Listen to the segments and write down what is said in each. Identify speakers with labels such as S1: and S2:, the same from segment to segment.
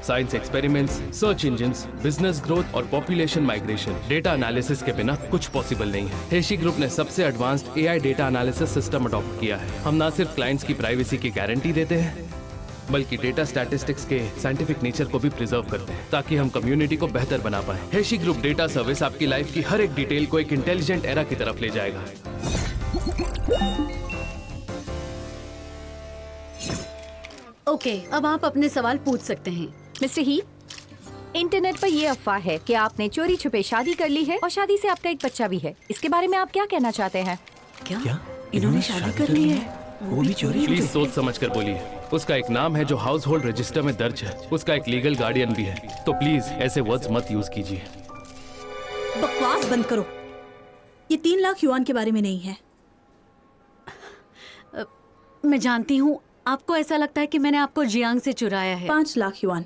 S1: Science experiments, search engines, business growth और population migration. Data analysis के बिना कुछ पॉसिबल नहीं है। हेशी ग्रुप ने सबसे advanced AI data analysis system adopt किया है। हम ना सिर्फ क्लाइंट्स की प्राइवेसी की गारंटी देते हैं, बल्कि डेटा स्टैटिस्टिक्स के साइंटिफिक नेचर को भी प्रिजर्व करते हैं, ताकि हम कम्युनिटी को बेहतर बना पाए। हेशी ग्रुप डेटा सर्विस आपकी लाइफ की हर एक डिटेल को एक इंटेलिजेंट एरा की तरफ ले जाएगा।
S2: ओके, अब आप अपने सवाल पूछ सकते हैं।
S3: मिस्टर ही, इंटरनेट पर ये अफवाह है कि आपने चोरी छुपे शादी कर ली है और शादी से आपका एक बच्चा भी है। इसके बारे में आप क्या कहना चाहते हैं?
S2: क्या इन्होंने शादी कर ली है?
S4: वो भी चोरी?
S1: प्लीज सोच समझ कर बोलिए। उसका एक नाम है जो हाउस होल्ड रजिस्टर में दर्ज है। उसका एक लीगल गार्डियन भी है। तो प्लीज ऐसे वर्ड्स मत यूज कीजिए।
S5: बकवास बंद करो। ये 3 लाख युआन के बारे में नहीं है।
S2: मैं जानती हूँ आपको ऐसा लगता है कि मैंने आपको जियांग से चुराया है।
S5: 5 लाख युआन।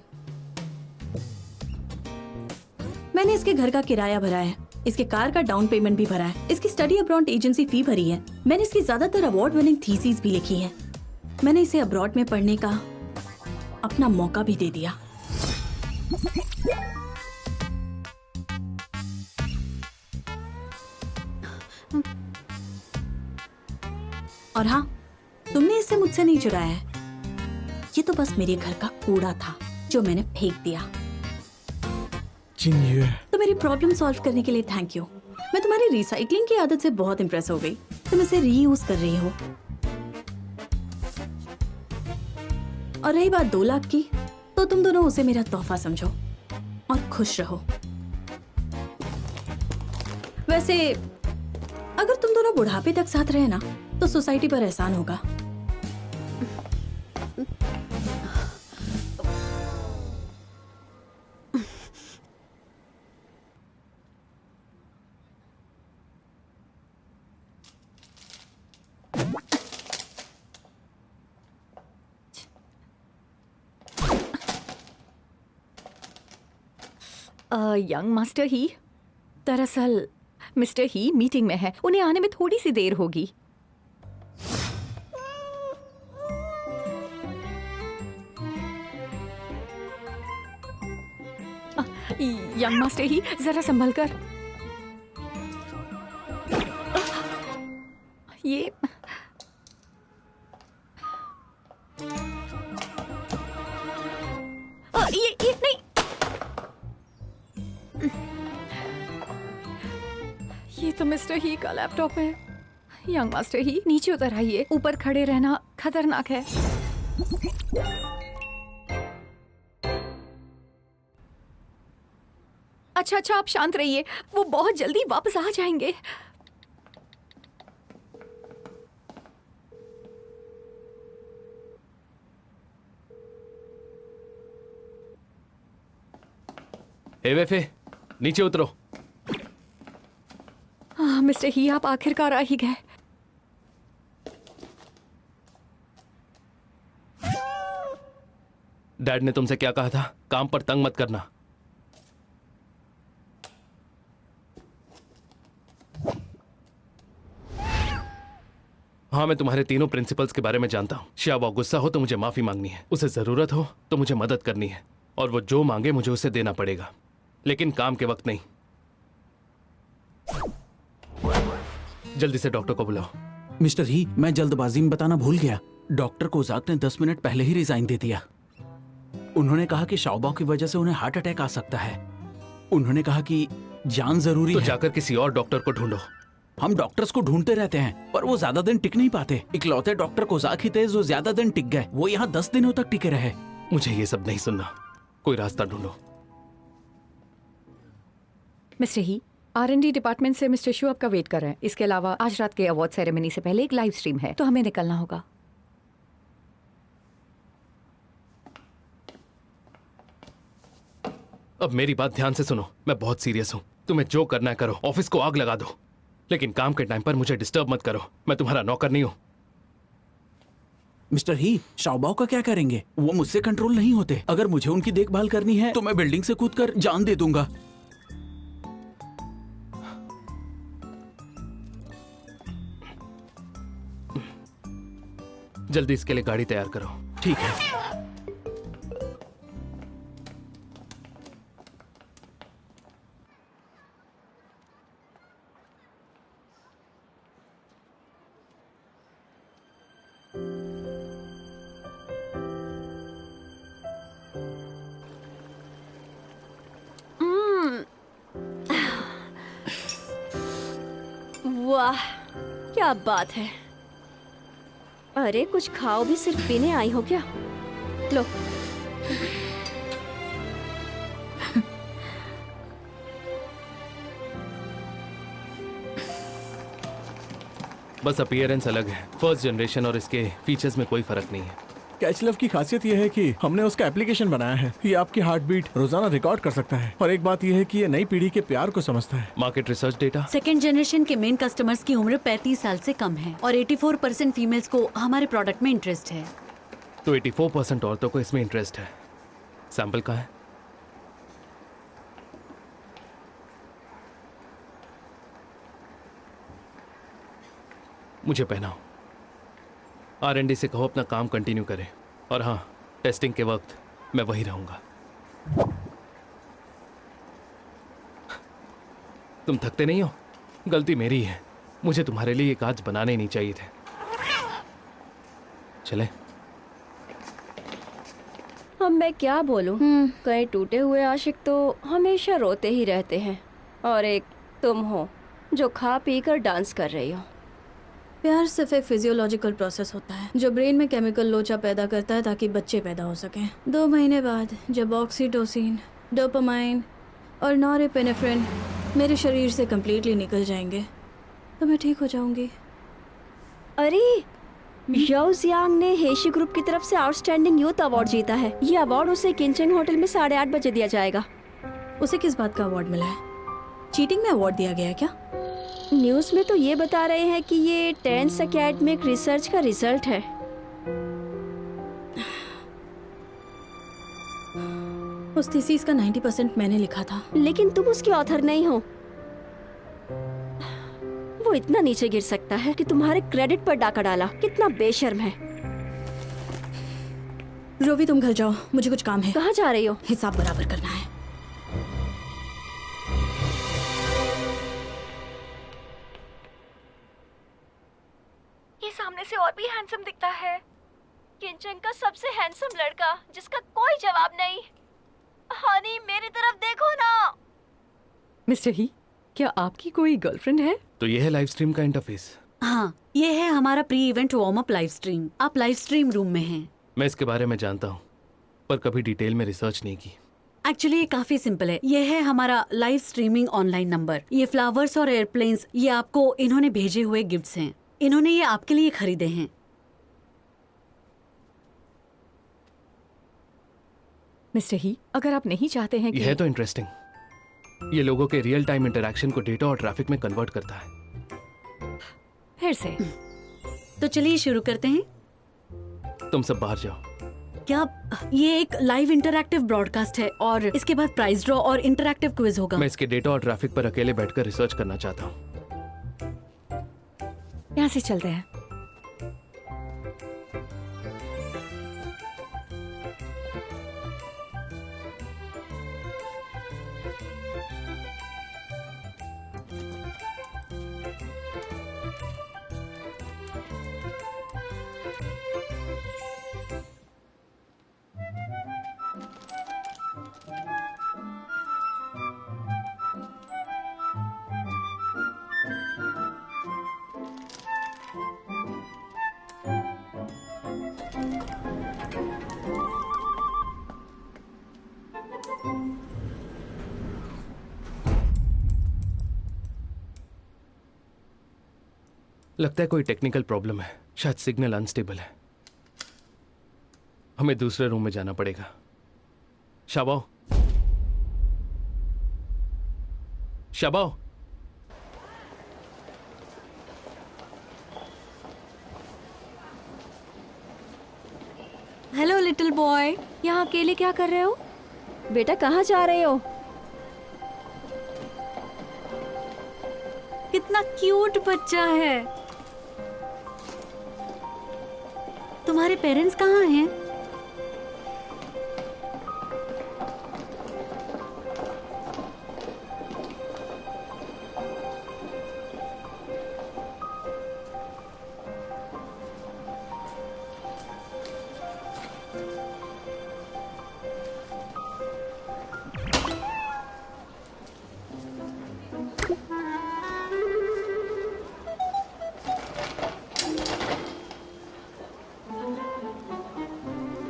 S5: मैंने इसके घर का किराया भरा है, इसके कार का डाउन पेमेंट भी भरा है, इसकी स्टडी अब्रॉड एजेंसी फी भरी है, मैंने इसकी ज्यादातर अवार्ड विनिंग थीसिस भी लिखी है। मैंने इसे अब्रॉड में पढ़ने का अपना मौका भी दे दिया। और हाँ, तुमने इसे मुझसे नहीं चुराया है। ये तो बस मेरे घर का कूड़ा था जो मैंने फेंक दिया। तो मेरी प्रॉब्लम सॉल्व करने के लिए थैंक यू। मैं तुम्हारी रिसाइकलिंग की आदत से बहुत इम्प्रेस हो गई। तुम इसे रीयूज कर रही हो। और रही बात 2 लाख की, तो तुम दोनों उसे मेरा तोहफा समझो और खुश रहो। वैसे अगर तुम दोनों बुढ़ापे तक साथ रहे ना, तो सोसाइटी पर एहसान होगा।
S3: यंग मास्टर ही, दरअसल मिस्टर ही मीटिंग में है, उन्हें आने में थोड़ी सी देर होगी। यंग मास्टर ही, जरा संभल कर। ये नहीं। ये तो मिस्टर ही का लैपटॉप है। यंग मास्टर ही, नीचे उतर आइए। ऊपर खड़े रहना खतरनाक है। अच्छा, आप शांत रहिए, वो बहुत जल्दी वापस आ जाएंगे।
S1: एवेफे, नीचे उतरो।
S3: मिस्टर ही, आप आखिरकार आ ही गए।
S1: डैड ने तुमसे क्या कहा था? काम पर तंग मत करना। हाँ, मैं तुम्हारे तीनों प्रिंसिपल्स के बारे में जानता हूँ। शाओबा गुस्सा हो तो मुझे माफी मांगनी है, उसे जरूरत हो तो मुझे मदद करनी है, और वो जो मांगे मुझे उसे देना पड़ेगा, लेकिन काम के वक्त नहीं। जल्दी से डॉक्टर को बुलाओ।
S4: मिस्टर ही, मैं जल्दबाजी में बताना भूल गया। डॉक्टर कोजाक ने 10 मिनट पहले ही रिजाइन दे दिया। उन्होंने कहा कि शाओबा की वजह से उन्हें हार्ट अटैक आ सकता है। उन्होंने कहा कि जान जरूरी
S1: तो
S4: है।
S1: जाकर किसी और डॉक्टर को ढूंढो।
S4: हम डॉक्टर्स को ढूंढते रहते हैं, पर वो ज्यादा दिन टिक नहीं पाते। इकलौते डॉक्टर कोजाक ही थे जो ज्यादा दिन टिक गए। वो यहाँ 10 दिनों तक टिके रहे।
S1: मुझे ये सब नहीं सुनना, कोई रास्ता ढूंढो।
S3: मिस्टर ही, R&D डिपार्टमेंट से मिस्टर शू आपका वेट कर रहे हैं। इसके अलावा आज रात के अवार्ड सेरेमनी से पहले एक लाइव स्ट्रीम है, तो हमें निकलना होगा।
S1: अब मेरी बात ध्यान से सुनो, मैं बहुत सीरियस हूँ। तुम्हें जो करना है करो, ऑफिस को आग लगा दो, लेकिन काम के टाइम पर मुझे डिस्टर्ब मत करो। मैं तुम्हारा नौकर नहीं हूँ।
S4: मिस्टर ही, शाओबाओ का क्या करेंगे? वो मुझसे कंट्रोल नहीं होते। अगर मुझे उनकी देखभाल करनी है तो मैं बिल्डिंग से कूदकर जान दे दूंगा।
S1: जल्दी इसके लिए गाड़ी तैयार करो।
S4: ठीक है।
S6: क्या बात है। अरे कुछ खाओ भी, सिर्फ पीने आई हो क्या? लो।
S1: बस अपीयरेंस अलग है। फर्स्ट जनरेशन और इसके फीचर्स में कोई फर्क नहीं है।
S7: कैचलव की खासियत यह है कि हमने उसका एप्लीकेशन बनाया है। ये आपकी हार्ट बीट रोजाना रिकॉर्ड कर सकता है। और एक बात यह है कि ये नई पीढ़ी के प्यार को समझता है।
S1: Market research data,
S2: second generation के मेन कस्टमर्स की उम्र 35 साल से कम है और 84% फीमेल्स को हमारे प्रोडक्ट में इंटरेस्ट है।
S1: तो 84% औरतों को इसमें इंटरेस्ट है। सैंपल कहाँ है? मुझे पहनाओ। R&D से कहो अपना काम कंटिन्यू करें। और हाँ, टेस्टिंग के वक्त मैं वही रहूंगा। तुम थकते नहीं हो? गलती मेरी है। मुझे तुम्हारे लिए ये कांच बनाने नहीं चाहिए थे। चले।
S6: अब मैं क्या बोलूं? कई टूटे हुए आशिक तो हमेशा रोते ही रहते हैं, और एक तुम हो जो खा पी कर डांस कर रही हो।
S5: प्यार सिर्फ एक फिजियोलॉजिकल प्रोसेस होता है जो ब्रेन में केमिकल लोचा पैदा करता है ताकि बच्चे पैदा हो सकें। 2 महीने बाद जब ऑक्सीटोसिन, डोपामाइन और नॉरेपेनेफ्रिन मेरे शरीर से कम्प्लीटली निकल जाएंगे तो मैं ठीक हो जाऊंगी।
S6: अरे याओ जियांग ने हेशी ग्रुप की तरफ से आउटस्टैंडिंग यूथ अवार्ड जीता है। ये अवार्ड उसे किंचंग होटल में 8:30 बजे दिया जाएगा।
S5: उसे किस बात का अवार्ड मिला है? चीटिंग में अवार्ड दिया गया है क्या?
S6: न्यूज़ में तो ये बता रहे हैं कि ये 10th एकेडमिक रिसर्च का रिजल्ट है।
S5: उस थीसिस का 90% मैंने लिखा था।
S6: लेकिन तुम उसकी ऑथर नहीं हो। वो इतना नीचे गिर सकता है कि तुम्हारे क्रेडिट पर डाका डाला। कितना बेशर्म है।
S5: रोवी तुम घर जाओ, मुझे कुछ काम है।
S6: कहाँ जा रही हो?
S5: हिसाब बराबर करना है।
S6: ये सामने से और भी हैंडसम दिखता है। किंचंग का सबसे हैंडसम लड़का जिसका कोई जवाब नहीं। हनी मेरी तरफ देखो ना।
S3: मिस्टर ही, क्या आपकी कोई गर्लफ्रेंड है?
S1: तो ये है लाइव स्ट्रीम का इंटरफेस।
S2: हाँ, ये है हमारा pre event warm up live stream. आप लाइव स्ट्रीम रूम में हैं।
S1: मैं इसके बारे में जानता हूँ, पर कभी डिटेल में रिसर्च नहीं की।
S2: एक्चुअली ये काफी सिंपल है। ये है हमारा लाइव स्ट्रीमिंग ऑनलाइन नंबर। ये फ्लावर्स और एयरप्लेन्स ये आपको इन्होंने भेजे हुए गिफ्ट्स हैं। इन्होंने ये आपके लिए खरीदे हैं।
S3: मिस्टर ही, अगर आप नहीं चाहते हैं कि
S1: ये है तो इंटरेस्टिंग। ये लोगों के रियल टाइम इंटरैक्शन को डेटा और ट्रैफिक में कन्वर्ट करता है।
S3: फिर से
S2: तो चलिए शुरू करते हैं।
S1: तुम सब बाहर जाओ।
S2: क्या ये एक लाइव इंटरैक्टिव ब्रॉडकास्ट है और इसके बाद प्राइज ड्रॉ और इंटरैक्टिव क्विज होगा।
S1: मैं इसके डेटा और ट्रैफिक पर अकेले बैठकर रिसर्च करना चाहता हूँ।
S3: यहाँ से चलते हैं।
S1: लगता है कोई टेक्निकल प्रॉब्लम है। शायद सिग्नल अनस्टेबल है। हमें दूसरे रूम में जाना पड़ेगा। शाबाओ, शाबाओ।
S2: Hello little boy.
S6: यहाँ अकेले क्या कर रहे हो? बेटा कहाँ जा रहे हो?
S2: कितना क्यूट बच्चा है। तुम्हारे पेरेंट्स कहाँ हैं?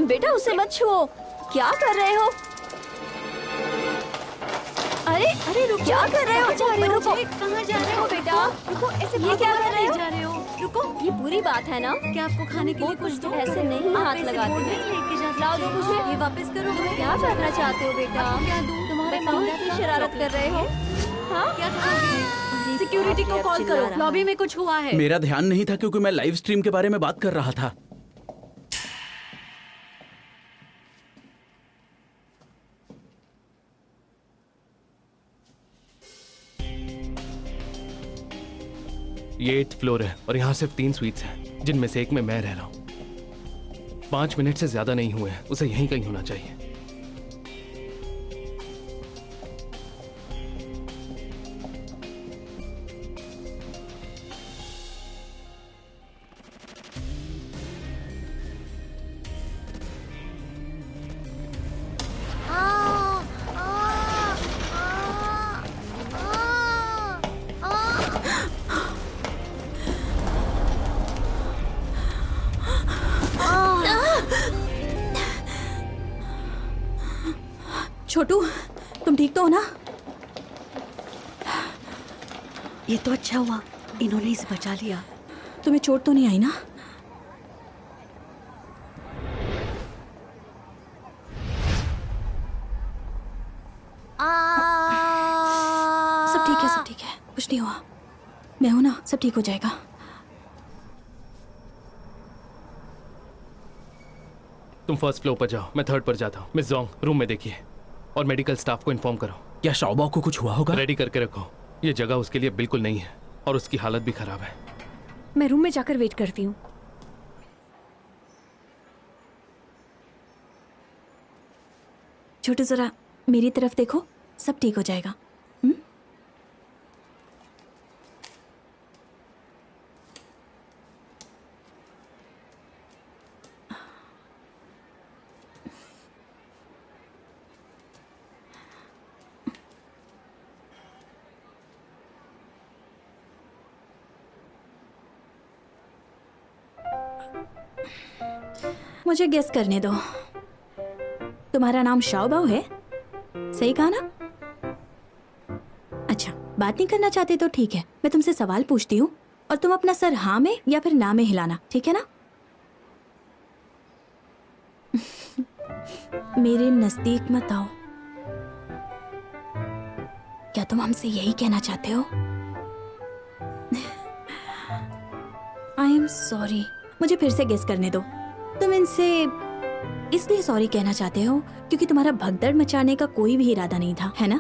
S6: बेटा उसे मत छुओ। क्या कर रहे हो? अरे अरे रुको, क्या कर रहे हो? रुको,
S2: कहाँ जा रहे
S6: रुको बेटा, रुको। ऐसे ये क्या कर रहे हो?
S2: जा रहे हो?
S6: रुको, ये बुरी बात है ना।
S2: क्या आपको खाने के लिए कुछ दो?
S6: ऐसे नहीं हाथ लगाते हैं।
S2: लेके जा
S6: लाओ दो मुझे।
S2: ये वापस करो।
S6: तुम क्या करना चाहते हो बेटा?
S2: क्या दूं?
S6: तुम्हारे
S2: मैं
S6: पाँव
S2: दूंगा
S6: की
S2: था।
S6: शरारत कर रहे हो? हाँ?
S2: क्या करोगे? सिक्योरिटी को कॉल करो, लॉबी में कुछ हुआ है।
S4: मेरा ध्यान नहीं था क्योंकि मैं लाइव स्ट्रीम के बारे में बात कर रहा था।
S1: ये 8th फ्लोर है और यहाँ सिर्फ 3 स्वीट्स हैं, जिनमें से एक में मैं रह रहा हूँ। 5 मिनट से ज्यादा नहीं हुए हैं, उसे यहीं कहीं होना चाहिए।
S5: छोटू, तुम ठीक तो हो ना?
S2: ये तो अच्छा हुआ, इन्होंने इसे बचा लिया।
S5: तुम्हें चोट तो नहीं आई ना? सब ठीक है, सब ठीक है, कुछ नहीं हुआ। मैं हूं ना, सब ठीक हो जाएगा।
S1: तुम 1st फ्लोर पर जाओ, मैं 3rd पर जाता हूँ। मिस जोंग, रूम में देखिए और मेडिकल स्टाफ को इन्फॉर्म करो।
S4: क्या शाओबा को कुछ हुआ होगा?
S1: रेडी करके रखो, ये जगह उसके लिए बिल्कुल नहीं है और उसकी हालत भी खराब है।
S3: मैं रूम में जाकर वेट करती हूँ।
S5: छोटू जरा मेरी तरफ देखो, सब ठीक हो जाएगा। हुँ? मुझे गेस करने दो। तुम्हारा नाम शाओबाओ है? सही कहा ना? अच्छा, बात नहीं करना चाहते तो ठीक है। मैं तुमसे सवाल पूछती हूँ और तुम अपना सर हाँ में या फिर ना में हिलाना, ठीक है ना? मेरे नजदीक मत आओ। क्या तुम हमसे यही कहना चाहते हो? आई एम सॉरी, मुझे फिर से गेस करने दो। तुम इनसे इसलिए सॉरी कहना चाहते हो क्योंकि तुम्हारा भगदड़ मचाने का कोई भी इरादा नहीं था, है ना?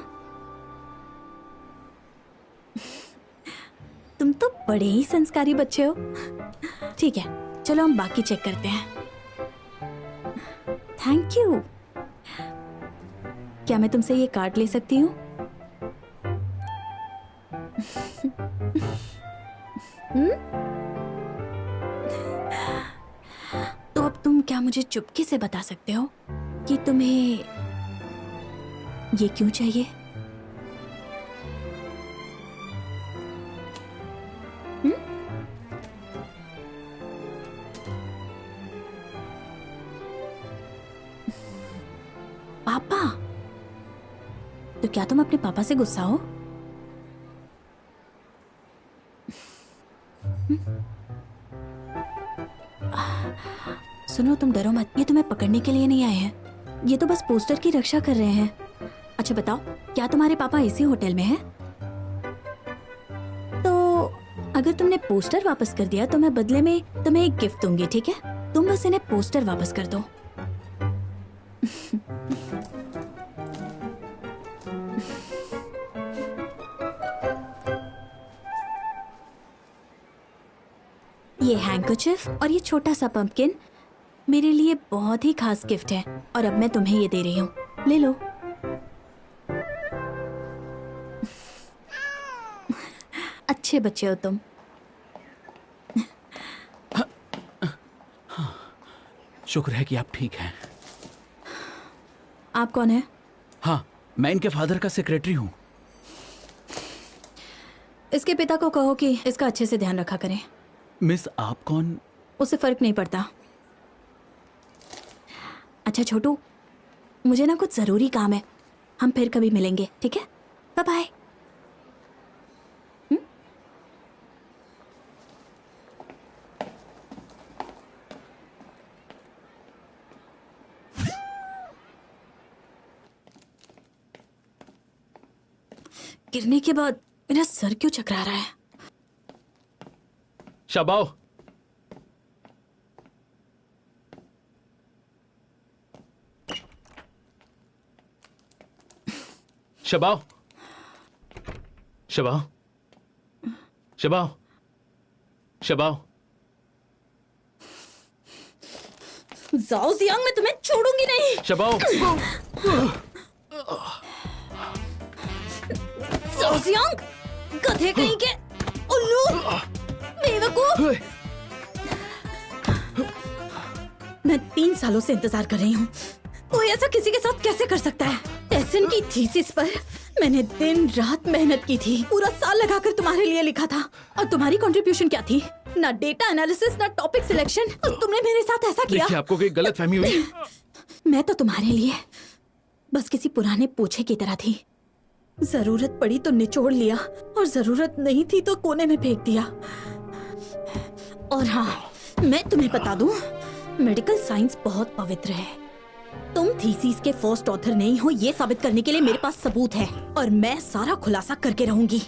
S5: तुम तो बड़े ही संस्कारी बच्चे हो। ठीक है, चलो हम बाकी चेक करते हैं। Thank you. क्या मैं तुमसे ये कार्ड ले सकती हूँ? तो अब तुम क्या मुझे चुपके से बता सकते हो कि तुम्हें ये क्यों चाहिए? पापा? तो क्या तुम अपने पापा से गुस्सा हो? सुनो, तुम डरो मत, ये तुम्हें पकड़ने के लिए नहीं आए हैं। ये तो बस पोस्टर की रक्षा कर रहे हैं। अच्छा बताओ, क्या तुम्हारे पापा इसी होटल में हैं? तो अगर तुमने पोस्टर वापस कर दिया तो मैं बदले में तुम्हें एक गिफ्ट दूंगी, ठीक है? तुम बस इन्हें पोस्टर वापस कर दो। ये हैंकरचिफ और ये छोटा सा पंपकिन मेरे लिए बहुत ही खास गिफ्ट है और अब मैं तुम्हें ये दे रही हूँ। ले लो। अच्छे बच्चे हो तुम।
S4: शुक्र है कि आप ठीक हैं।
S5: आप कौन है?
S4: हाँ, मैं इनके फादर का सेक्रेटरी हूँ।
S5: इसके पिता को कहो कि इसका अच्छे से ध्यान रखा करें।
S4: मिस, आप कौन?
S5: उसे फर्क नहीं पड़ता। अच्छा छोटू, मुझे ना कुछ जरूरी काम है, हम फिर कभी मिलेंगे, ठीक है? Bye bye. गिरने के बाद मेरा सर क्यों चकरा रहा है?
S1: शबाओ, शबाओ, शबाओ, शबाओ, शबाओ।
S5: जाओ जियांग, मैं तुम्हें छोड़ूंगी नहीं।
S1: शबाओ,
S5: जाओ जियांग, गधे कहीं के, उल्लू, बेवकूफ। मैं 3 सालों से इंतजार कर रही हूँ। कोई ऐसा किसी के साथ कैसे कर सकता है? टेसन की थीसिस पर मैंने दिन रात मेहनत की थी, पूरा साल लगाकर तुम्हारे लिए लिखा था। और तुम्हारी कंट्रीब्यूशन क्या थी? ना डेटा एनालिसिस, ना टॉपिक सिलेक्शन। और तुमने मेरे साथ ऐसा किया।
S1: देखिए, आपको कोई गलतफहमी हुई।
S5: मैं तो तुम्हारे लिए बस किसी पुराने पूछे की तरह थी। जरूरत पड़ी तो निचोड़ लिया, और जरूरत नहीं थी तो कोने में फेंक दिया। और हाँ, मैं तुम्हें बता दूं, मेडिकल साइंस बहुत पवित्र है। तुम थीसिस के फर्स्ट ऑथर नहीं हो, ये साबित करने के लिए मेरे पास सबूत है, और मैं सारा खुलासा करके रहूंगी।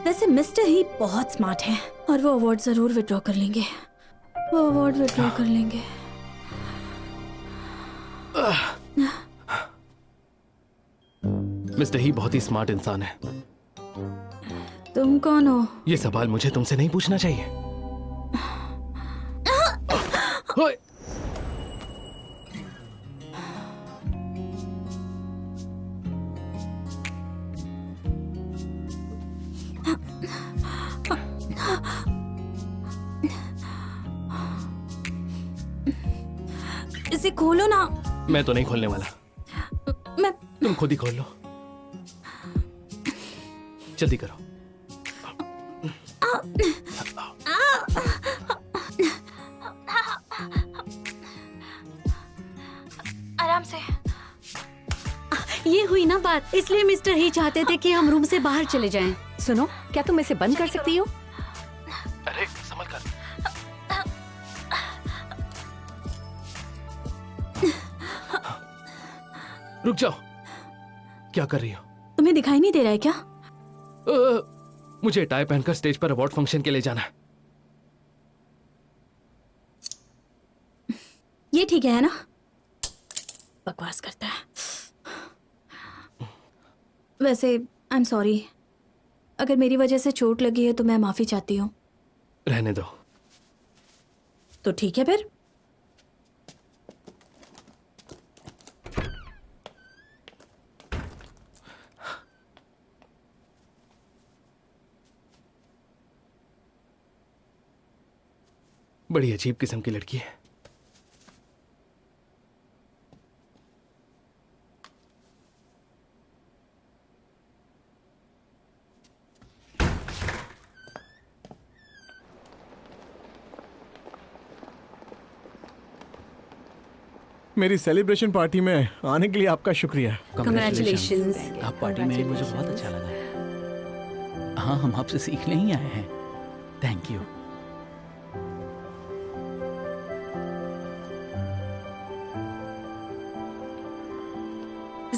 S5: वैसे मिस्टर ही बहुत स्मार्ट है, और वो अवार्ड जरूर विड्रॉ कर लेंगे। वो अवार्ड विड्रॉ कर लेंगे।
S1: मिस्टर ही बहुत ही स्मार्ट इंसान है।
S5: तुम कौन हो?
S1: ये सवाल मुझे तुमसे नहीं पूछना चाहिए। ओए!
S5: इसे खोलो ना।
S1: मैं तो नहीं खोलने वाला,
S5: मैं
S1: तुम खुद ही खोल लो। जल्दी करो।
S6: आराम से।
S2: ये हुई ना बात, इसलिए मिस्टर ही चाहते थे कि हम रूम से बाहर चले जाएं।
S3: सुनो, क्या तुम इसे बंद कर सकती हो?
S1: अरे संभल कर। रुक जाओ, क्या कर रही हो?
S5: तुम्हें दिखाई नहीं दे रहा है क्या?
S1: मुझे टाई पहनकर स्टेज पर अवार्ड फंक्शन के लिए जाना है।
S5: ये ठीक है ना? बकवास करता है। वैसे आई एम सॉरी, अगर मेरी वजह से चोट लगी है तो मैं माफी चाहती हूँ।
S1: रहने दो।
S5: तो ठीक है फिर।
S1: बड़ी अजीब किस्म की लड़की है।
S7: मेरी सेलिब्रेशन पार्टी में आने के लिए आपका शुक्रिया।
S2: Congratulations.
S4: आप पार्टी में आए, मुझे बहुत अच्छा लगा। हाँ, हम आपसे सीखने ही आए हैं। Thank you.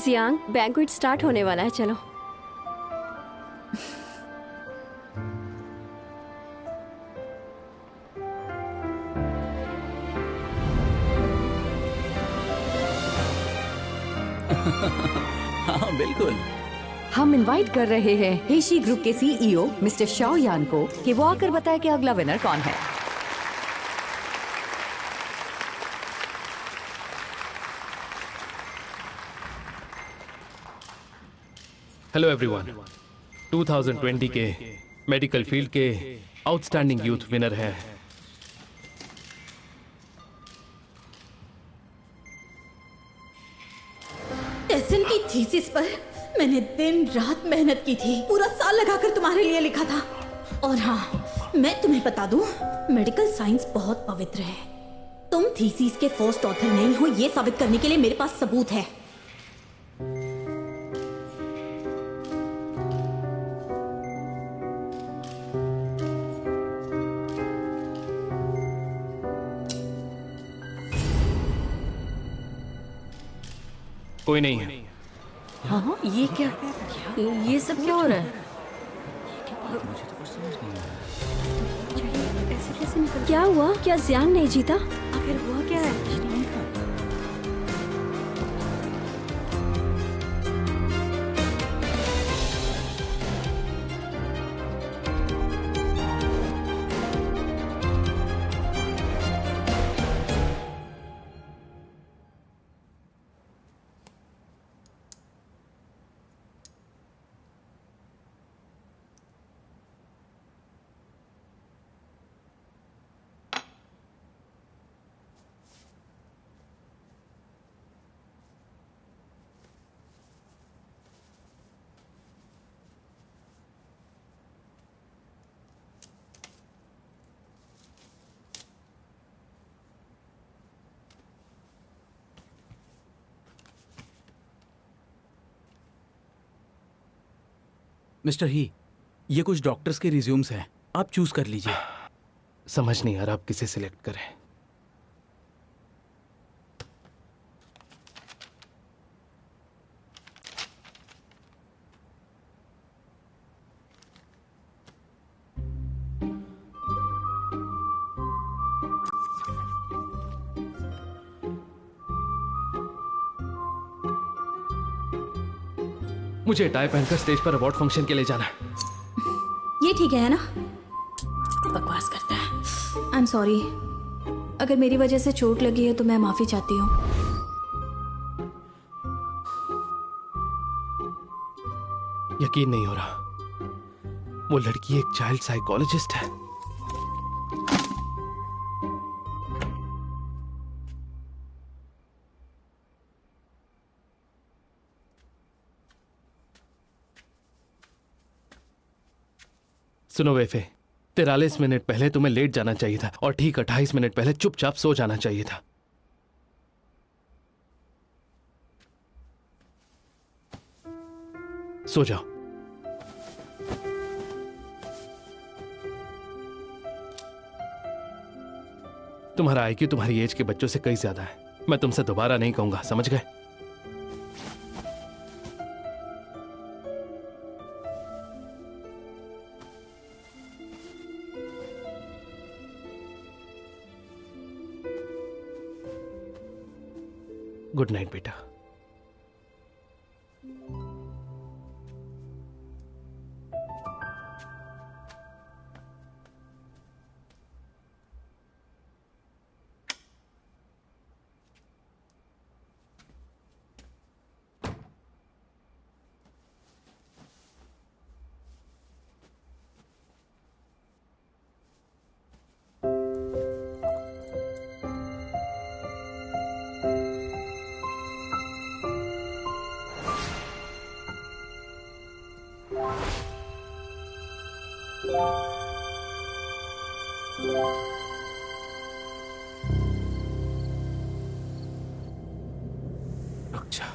S6: Jiang, banquet start होने वाला है, चलो।
S4: हाँ बिल्कुल।
S3: हम इनवाइट कर रहे हैं हेशी ग्रुप के सीईओ मिस्टर शाओ यान को कि वो आकर बताए कि अगला विनर कौन है।
S1: हेलो एवरीवन, 2020 के मेडिकल फील्ड के आउटस्टैंडिंग यूथ विनर है
S5: टेसन की थीसिस पर मैंने दिन रात मेहनत की थी, पूरा साल लगाकर तुम्हारे लिए लिखा था। और हाँ, मैं तुम्हें बता दूं, मेडिकल साइंस बहुत पवित्र है। तुम तुम थीसिस के फर्स्ट ऑथर नहीं हो, ये साबित करने के लिए मेरे पास सबूत है।
S1: कोई नहीं है।
S2: हाँ, ये क्या, ये सब क्या हो रहा है? ऐसे कैसे निकल,
S6: क्या हुआ? क्या जियांग नहीं जीता?
S2: आखिर हुआ क्या है?
S4: मिस्टर ही, ये कुछ डॉक्टर्स के रिज्यूम्स हैं, आप चूज कर लीजिए।
S1: समझ नहीं आ रहा आप किसे सिलेक्ट करें। मुझे टाई पहनकर स्टेज पर अवार्ड फंक्शन के लिए जाना है।
S5: ये ठीक है ना? बकवास करता है। आई एम सॉरी, अगर मेरी वजह से चोट लगी है तो मैं माफी चाहती हूँ।
S1: यकीन नहीं हो रहा, वो लड़की एक चाइल्ड साइकोलॉजिस्ट है। सुनो वेफे, 43 मिनट पहले तुम्हें लेट जाना चाहिए था और ठीक 28 मिनट पहले चुपचाप सो जाना चाहिए था। सो जाओ। तुम्हारा आईक्यू तुम्हारी एज के बच्चों से कई ज्यादा है। मैं तुमसे दोबारा नहीं कहूंगा, समझ गए? गुड नाइट बेटा। रुक जा,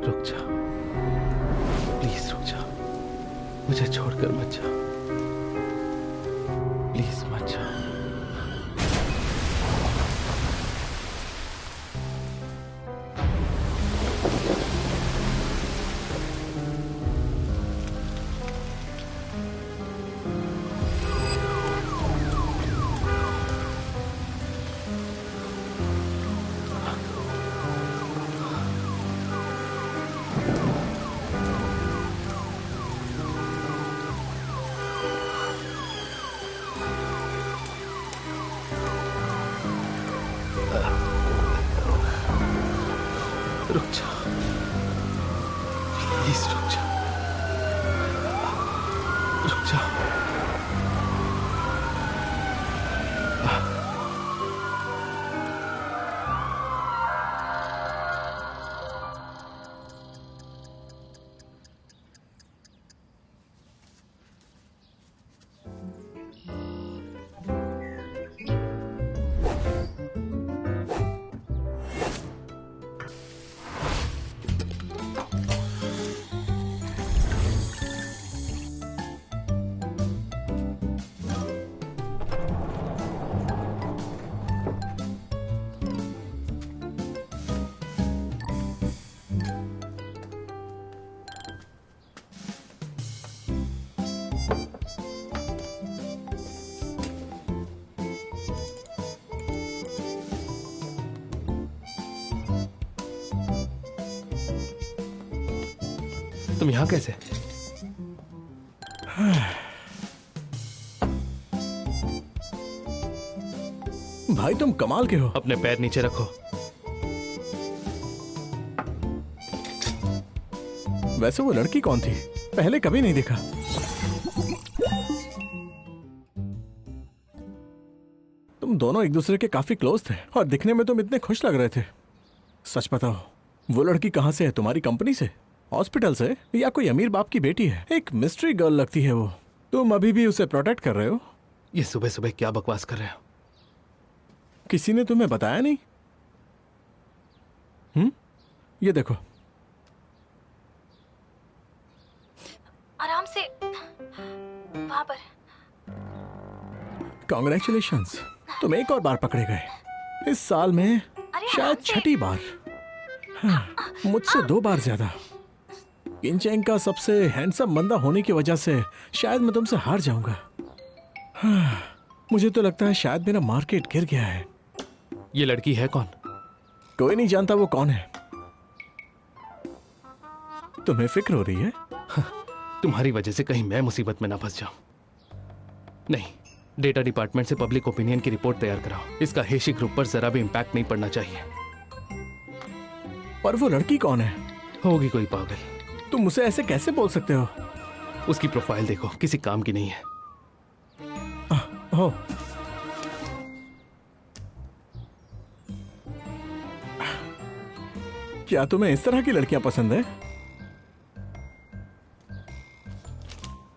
S1: रुक जा, प्लीज रुक जा, मुझे छोड़कर मत जा, प्लीज मत जा। रुक जा, प्लीज रुक जा, रुक जा। तुम यहाँ कैसे?
S7: भाई तुम कमाल के हो।
S1: अपने पैर नीचे रखो।
S7: वैसे वो लड़की कौन थी? पहले कभी नहीं देखा। तुम दोनों एक दूसरे के काफी क्लोज थे और दिखने में तुम इतने खुश लग रहे थे। सच बताओ, वो लड़की कहाँ से है? तुम्हारी कंपनी से, हॉस्पिटल से, या कोई अमीर बाप की बेटी है? एक मिस्ट्री गर्ल लगती है वो। तुम अभी भी उसे प्रोटेक्ट कर रहे हो?
S1: ये सुबह सुबह क्या बकवास कर रहे हो?
S7: किसी ने तुम्हें बताया नहीं? ये देखो।
S6: आराम से, वहां पर।
S7: कॉन्ग्रेचुलेशंस, तुम एक और बार पकड़े गए। इस साल में शायद छठी बार। हाँ, मुझसे 2 बार ज्यादा। किंचेंग का सबसे हैंडसम बंदा होने की वजह से शायद मैं तुमसे हार जाऊंगा। हाँ, मुझे तो लगता है शायद मेरा मार्केट गिर गया है।
S1: ये लड़की है कौन?
S7: कोई नहीं जानता वो कौन है। तुम्हें फिक्र हो रही है?
S1: तुम्हारी वजह से कहीं मैं मुसीबत में ना फंस जाऊं। नहीं, डेटा डिपार्टमेंट से पब्लिक ओपिनियन की रिपोर्ट तैयार कराओ। इसका हेशी ग्रुप पर जरा भी इम्पैक्ट नहीं पड़ना चाहिए।
S7: पर वो लड़की कौन है?
S1: होगी कोई पागल।
S7: तुम उसे ऐसे कैसे बोल सकते हो?
S1: उसकी प्रोफाइल देखो, किसी काम की नहीं है।
S7: हो, क्या तुम्हें इस तरह की लड़कियां पसंद है?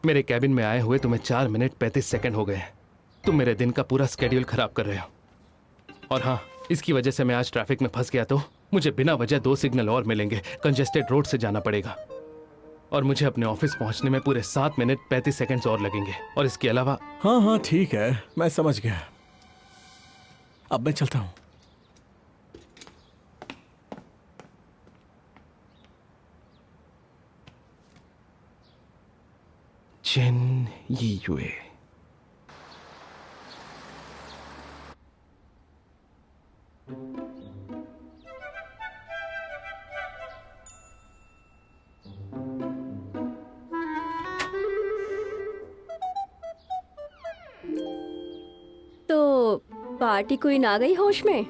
S1: मेरे कैबिन में आए हुए तुम्हें 4 मिनट 35 सेकंड हो गए हैं। तुम मेरे दिन का पूरा स्केड्यूल खराब कर रहे हो। और हाँ, इसकी वजह से मैं आज ट्रैफिक में फंस गया तो मुझे बिना वजह 2 सिग्नल और मिलेंगे। कंजेस्टेड रोड से जाना पड़ेगा और मुझे अपने ऑफिस पहुंचने में पूरे 7 मिनट 35 सेकंड्स और लगेंगे। और इसके अलावा
S7: हाँ हाँ ठीक है, मैं समझ गया। अब मैं चलता हूं।
S1: चेन यीयुए।
S6: तो पार्टी क्वीन आ गई होश में?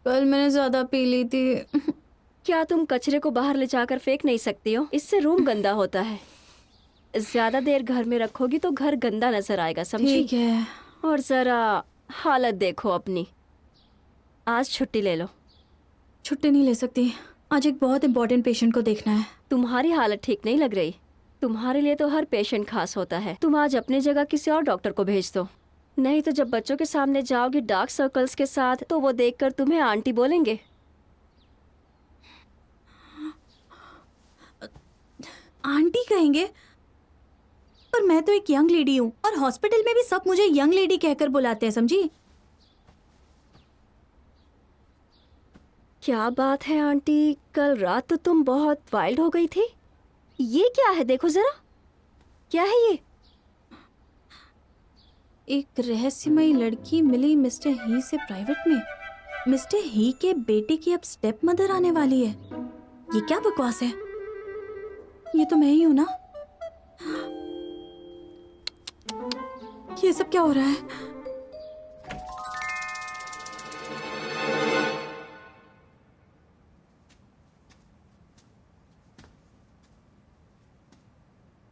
S5: कल मैंने ज्यादा पी ली थी।
S6: क्या तुम कचरे को बाहर ले जाकर फेंक नहीं सकती हो? इससे रूम गंदा होता है। ज्यादा देर घर में रखोगी तो घर गंदा नजर आएगा, समझी?
S5: ठीक है।
S6: और जरा हालत देखो अपनी। आज छुट्टी ले लो।
S5: छुट्टी नहीं ले सकती, आज एक बहुत इंपॉर्टेंट पेशेंट को देखना है।
S6: तुम्हारी हालत ठीक नहीं लग रही। तुम्हारे लिए तो हर पेशेंट खास होता है। तुम आज अपनी जगह किसी और डॉक्टर को भेज दो, नहीं तो जब बच्चों के सामने जाओगी डार्क सर्कल्स के साथ तो वो देखकर तुम्हें आंटी बोलेंगे।
S5: आंटी कहेंगे? पर मैं तो एक यंग लेडी हूँ और हॉस्पिटल में भी सब मुझे यंग लेडी कहकर बुलाते हैं, समझी?
S6: क्या बात है आंटी, कल रात तो तुम बहुत वाइल्ड हो गई थी। ये क्या है, देखो जरा। क्या है ये?
S5: एक रहस्यमयी लड़की मिली मिस्टर ही से प्राइवेट में। मिस्टर ही के बेटे की अब स्टेप मदर आने वाली है। ये क्या बकवास है? ये तो मैं ही हूं ना? ये सब क्या हो रहा है?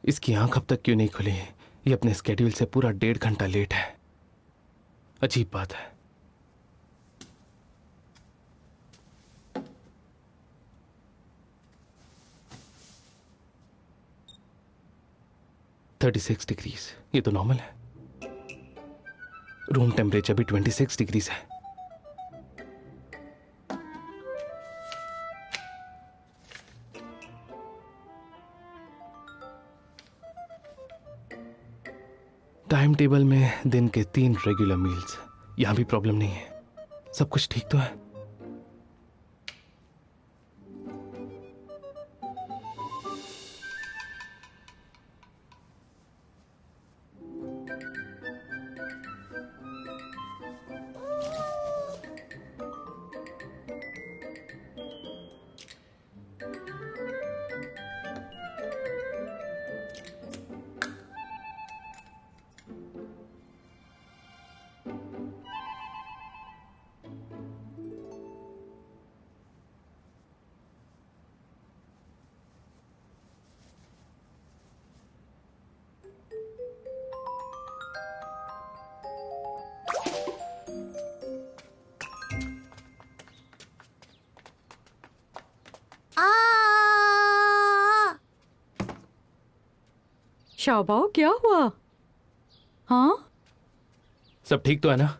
S1: इसकी आंख अब तक क्यों नहीं खुली? ये अपने स्केड्यूल से पूरा 1.5 घंटा लेट है। अजीब बात है। $36 ये तो नॉर्मल है। रूम टेम्परेचर भी 26 डिग्रीज है। टाइम टेबल में दिन के 3 रेगुलर मील्स। यहां भी प्रॉब्लम नहीं है, सब कुछ ठीक तो है।
S2: शाओबाओ क्या हुआ? हाँ
S1: सब ठीक तो है ना?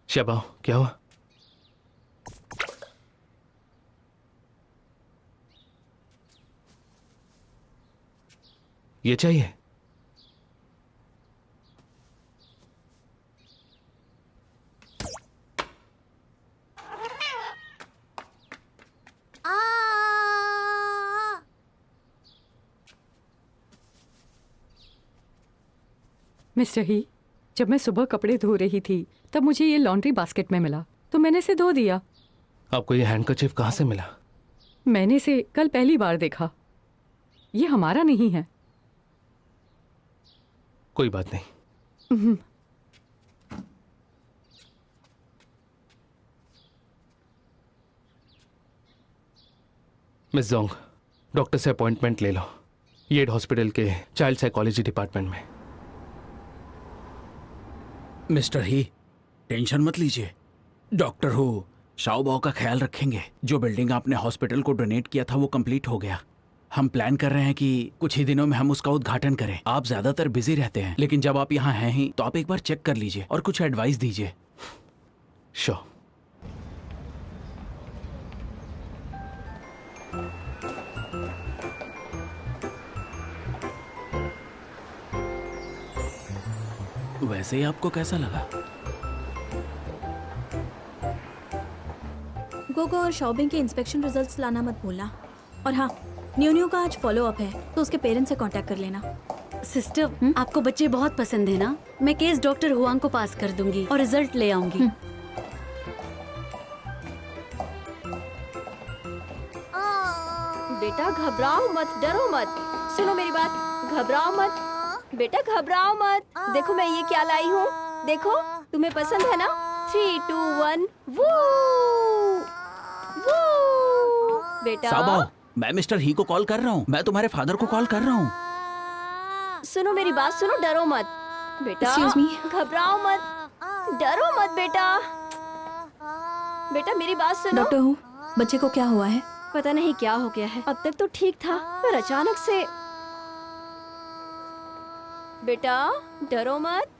S1: शाओबाओ क्या हुआ? ये चाहिए?
S8: मिस्टर ही, जब मैं सुबह कपड़े धो रही थी तब मुझे ये लॉन्ड्री बास्केट में मिला तो मैंने इसे धो दिया।
S1: आपको ये हैंडकरचीफ कहाँ से मिला?
S8: मैंने इसे कल पहली बार देखा। ये हमारा नहीं है।
S1: कोई बात नहीं। मिस जोंग, डॉक्टर से अपॉइंटमेंट ले लो, येड हॉस्पिटल के चाइल्ड साइकोलॉजी डिपार्टमेंट में।
S4: मिस्टर ही, टेंशन मत लीजिए। डॉक्टर हो शाओबाओ का ख्याल रखेंगे। जो बिल्डिंग आपने हॉस्पिटल को डोनेट किया था वो कंप्लीट हो गया। हम प्लान कर रहे हैं कि कुछ ही दिनों में हम उसका उद्घाटन करें। आप ज्यादातर बिजी रहते हैं, लेकिन जब आप यहाँ हैं ही तो आप एक बार चेक कर लीजिए और कुछ एडवाइस दीजिए।
S1: श्योर।
S4: वैसे ही आपको कैसा लगा?
S5: गोगो और शॉपिंग के इंस्पेक्शन रिजल्ट्स लाना मत भूलना। और हाँ, न्यू का आज फॉलो अप है तो उसके पेरेंट्स से कांटेक्ट कर लेना।
S2: सिस्टर, आपको बच्चे बहुत पसंद है ना? मैं केस डॉक्टर हुआंग को पास कर दूंगी और रिजल्ट ले आऊंगी।
S6: बेटा घबराओ मत, डरो मत। सुनो मेरी बात, घबराओ मत बेटा, घबराओ मत। देखो मैं ये क्या लाई हूँ, देखो तुम्हें पसंद है ना? 3, 2, 1 वो बेटा।
S4: शाओबाओ, मैं मिस्टर ही को कॉल कर रहा हूँ। मैं तुम्हारे फादर को कॉल कर रहा हूँ।
S6: सुनो मेरी बात, सुनो, डरो मत बेटा।
S5: Excuse me?
S6: घबराओ मत, डरो मत बेटा। बेटा मेरी बात सुनो।
S5: डॉक्टर हूँ, बच्चे को क्या हुआ है?
S6: पता नहीं क्या हो गया है, अब तक तो ठीक था पर अचानक से। बेटा डरो मत।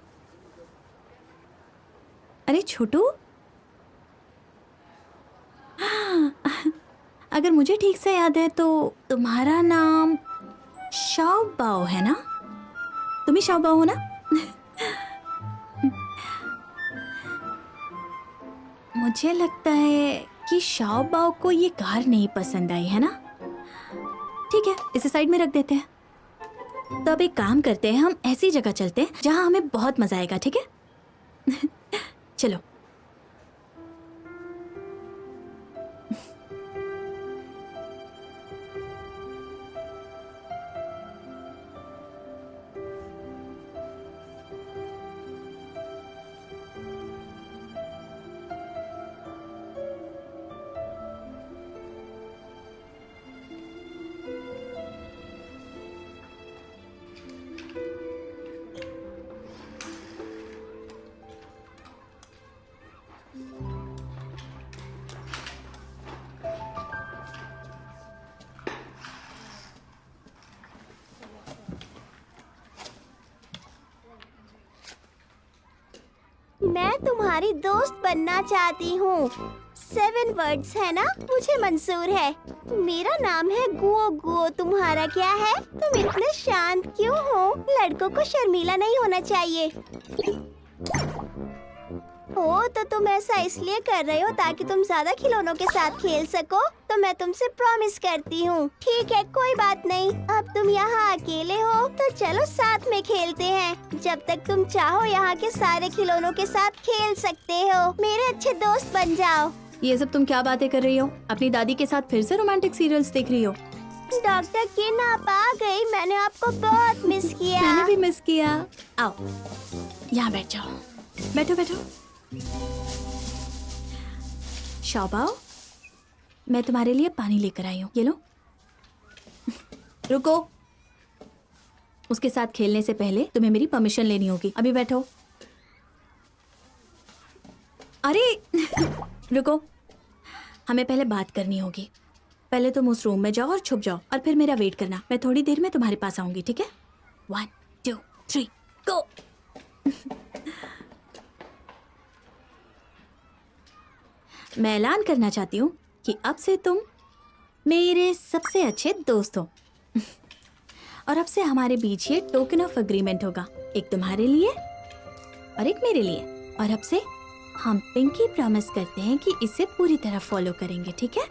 S5: अरे छोटू, अगर मुझे ठीक से याद है तो तुम्हारा नाम शाओबाओ है ना? तुम ही शाओबाओ हो ना? मुझे लगता है कि शाओबाओ को ये कार नहीं पसंद आई है ना? ठीक है, इसे साइड में रख देते हैं। तो अब एक काम करते हैं, हम ऐसी जगह चलते हैं जहां हमें बहुत मजा आएगा, ठीक है? चलो।
S9: मैं तुम्हारी दोस्त बनना चाहती हूँ। 7 वर्ड्स है ना? मुझे मंजूर है। मेरा नाम है गुओ गुओ। तुम्हारा क्या है? तुम इतने शांत क्यों हो? लड़कों को शर्मीला नहीं होना चाहिए। ओ, तो तुम ऐसा इसलिए कर रहे हो ताकि तुम ज्यादा खिलौनों के साथ खेल सको? तो मैं तुमसे प्रॉमिस करती हूँ। ठीक है, कोई बात नहीं। अब तुम यहाँ अकेले हो तो चलो साथ में खेलते हैं। जब तक तुम चाहो यहाँ के सारे खिलौनों के साथ खेल सकते हो। मेरे अच्छे दोस्त बन जाओ।
S5: ये सब तुम क्या बातें कर रही हो? अपनी दादी के साथ फिर से रोमांटिक सीरियल्स देख रही हो?
S9: डॉक्टर किन आप आ गई। मैंने आपको बहुत मिस किया।
S5: मैंने भी मिस किया। आओ, यहाँ बैठ जाओ। बैठो बैठो। शाओबाओ, मैं तुम्हारे लिए पानी लेकर आई हूँ, ये लो। रुको, उसके साथ खेलने से पहले तुम्हें मेरी परमिशन लेनी होगी। अभी बैठो। अरे रुको, हमें पहले बात करनी होगी। पहले तुम उस रूम में जाओ और छुप जाओ और फिर मेरा वेट करना। मैं थोड़ी देर में तुम्हारे पास आऊंगी, ठीक है? 1 2 3 गो। मैं ऐलान करना चाहती हूँ कि अब से तुम मेरे सबसे अच्छे दोस्त हो। और अब से हमारे बीच ये टोकन ऑफ एग्रीमेंट होगा, एक तुम्हारे लिए और एक मेरे लिए। और अब से हम पिंकी प्रॉमिस करते हैं कि इसे पूरी तरह फॉलो करेंगे, ठीक है?